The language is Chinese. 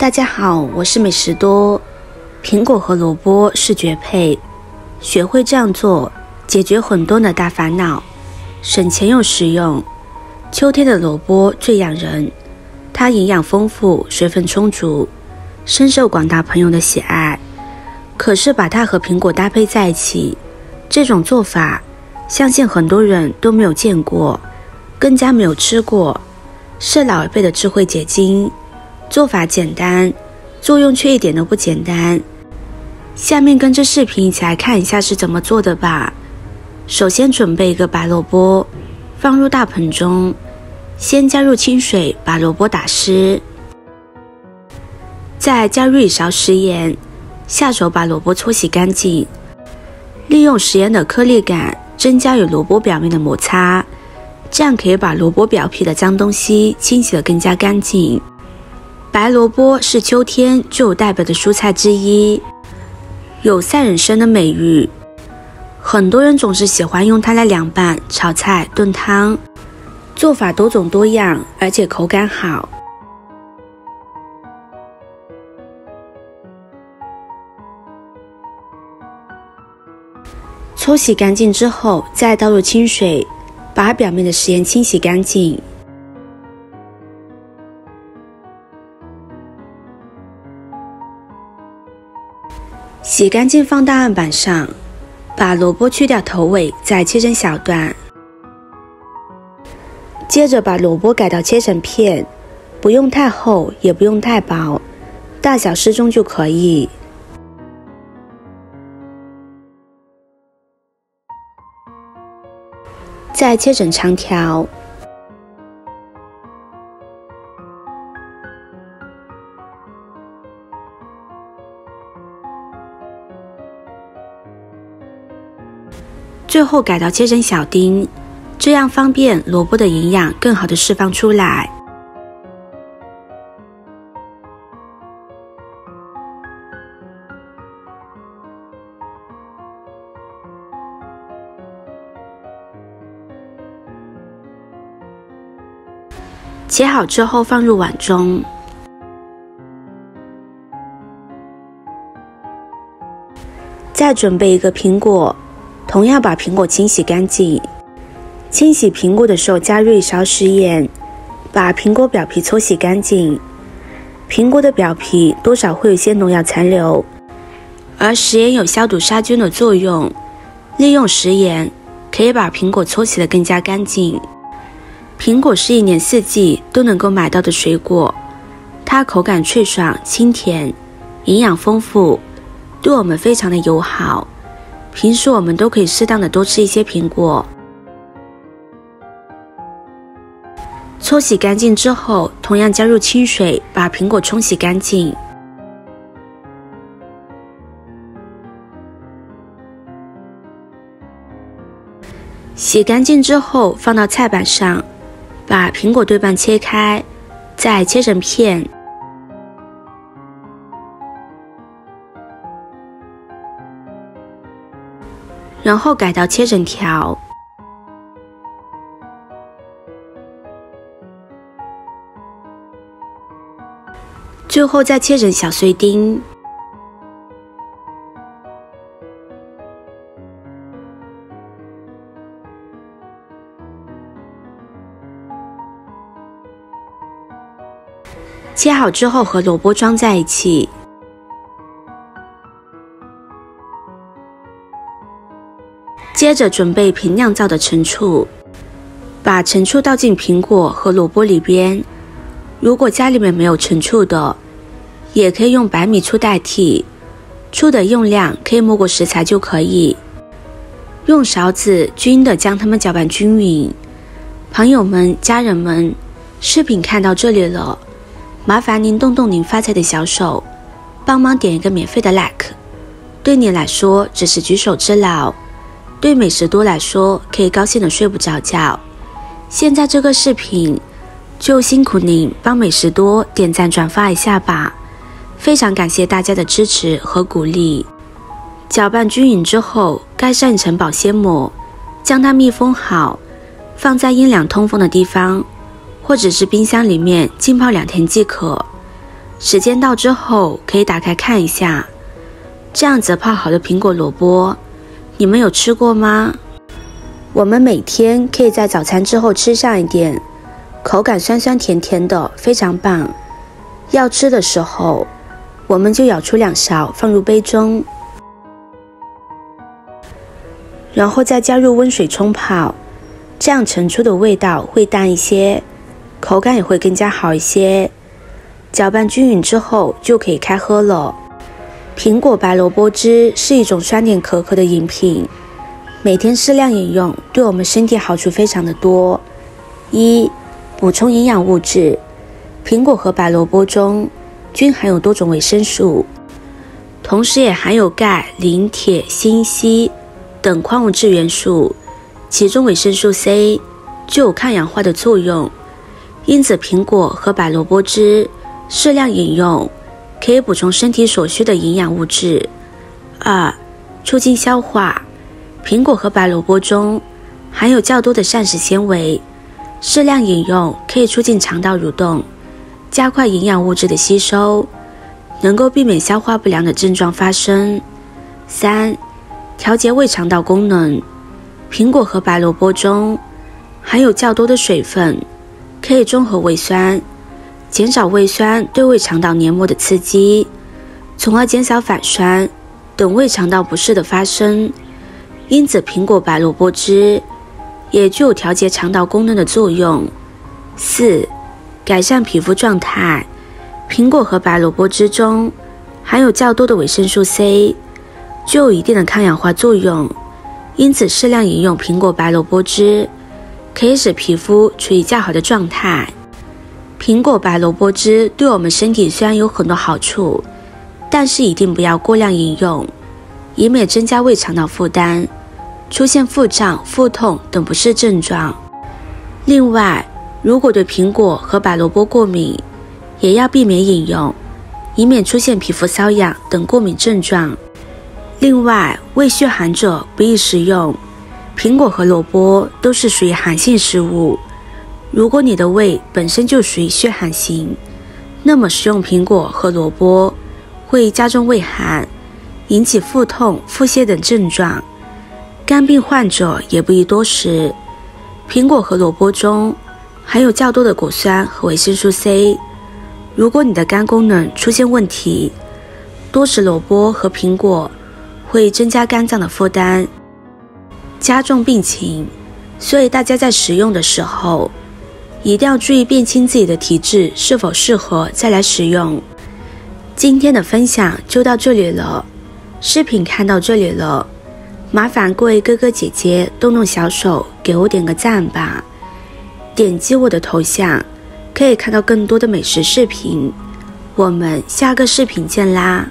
大家好，我是美食多。苹果和萝卜是绝配，学会这样做，解决很多的大烦恼，省钱又实用。秋天的萝卜最养人，它营养丰富，水分充足，深受广大朋友的喜爱。可是把它和苹果搭配在一起，这种做法，相信很多人都没有见过，更加没有吃过，是老一辈的智慧结晶。做法简单，作用却一点都不简单。下面跟着视频一起来看一下是怎么做的吧。首先准备一个白萝卜，放入大盆中，先加入清水把萝卜打湿，再加入1勺食盐，下手把萝卜搓洗干净，利用食盐的颗粒感增加与萝卜表面的摩擦，这样可以把萝卜表皮的脏东西清洗得更加干净。白萝卜是秋天具有代表的蔬菜之一，有赛人参的美誉，很多人总是喜欢用它来凉拌、炒菜、炖汤，做法多种多样，而且口感好。搓洗干净之后，再倒入清水，把表面的食盐清洗干净。洗干净放到案板上，把萝卜去掉头尾，再切成小段。接着把萝卜改刀切成片，不用太厚，也不用太薄，大小适中就可以。再切成长条。最后改刀切成小丁，这样方便萝卜的营养更好的释放出来。切好之后放入碗中，再准备一个苹果，同样把苹果清洗干净。清洗苹果的时候加入1勺食盐，把苹果表皮搓洗干净。苹果的表皮多少会有些农药残留，而食盐有消毒杀菌的作用，利用食盐可以把苹果搓洗得更加干净。苹果是1年4季都能够买到的水果，它口感脆爽清甜，营养丰富，对我们非常的友好。平时我们都可以适当的多吃一些苹果。搓洗干净之后，同样加入清水，把苹果冲洗干净。洗干净之后放到菜板上，把苹果对半切开，再切成片。然后改刀切成条。最后再切成小碎丁。切好之后和萝卜装在一起。接着准备平酿造的陈醋，把陈醋倒进苹果和萝卜里边。如果家里面没有陈醋的，也可以用白米醋代替，醋的用量可以没过食材就可以。用勺子均匀的将它们搅拌均匀。朋友们、家人们，视频看到这里了，麻烦您动动您发财的小手，帮忙点一个免费的 like， 对你来说只是举手之劳，对美食多来说可以高兴的睡不着觉。现在这个视频就辛苦您帮美食多点赞转发一下吧，非常感谢大家的支持和鼓励。搅拌均匀之后，盖上一层保鲜膜，将它密封好，放在阴凉通风的地方，或者是冰箱里面浸泡2天即可。时间到之后可以打开看一下。这样子泡好的苹果萝卜，你们有吃过吗？我们每天可以在早餐之后吃上一点，口感酸酸甜甜的，非常棒。要吃的时候，我们就舀出2勺放入杯中，然后再加入温水冲泡，这样盛出的味道会淡一些，口感也会更加好一些。搅拌均匀之后就可以开喝了。苹果白萝卜汁是一种酸甜可口的饮品，每天适量饮用对我们身体好处非常的多。1. 补充营养物质，苹果和白萝卜中均含有多种维生素，同时也含有钙、磷、铁、锌、硒等矿物质元素，其中维生素 C 具有抗氧化的作用，因此苹果和白萝卜汁适量饮用可以补充身体所需的营养物质。2. 促进消化，苹果和白萝卜中含有较多的膳食纤维，适量饮用可以促进肠道蠕动，加快营养物质的吸收，能够避免消化不良的症状发生。3. 调节胃肠道功能，苹果和白萝卜中含有较多的水分，可以中和胃酸，减少胃酸对胃肠道黏膜的刺激，从而减少反酸等胃肠道不适的发生。因此苹果白萝卜汁也具有调节肠道功能的作用。4. 改善皮肤状态，苹果和白萝卜汁中含有较多的维生素 C， 具有一定的抗氧化作用，因此适量饮用苹果白萝卜汁可以使皮肤处于较好的状态。苹果白萝卜汁对我们身体虽然有很多好处，但是一定不要过量饮用，以免增加胃肠道负担，出现腹胀、腹痛等不适症状。另外，如果对苹果和白萝卜过敏，也要避免饮用，以免出现皮肤瘙痒等过敏症状。另外，胃虚寒者不宜食用，苹果和萝卜都是属于寒性食物，如果你的胃本身就属于虚寒型，那么食用苹果和萝卜会加重胃寒，引起腹痛、腹泻等症状。肝病患者也不宜多食，苹果和萝卜中含有较多的果酸和维生素 C， 如果你的肝功能出现问题，多食萝卜和苹果会增加肝脏的负担，加重病情，所以大家在食用的时候一定要注意辨清自己的体质是否适合再来使用。今天的分享就到这里了，视频看到这里了，麻烦各位哥哥姐姐动动小手给我点个赞吧，点击我的头像可以看到更多的美食视频，我们下个视频见啦。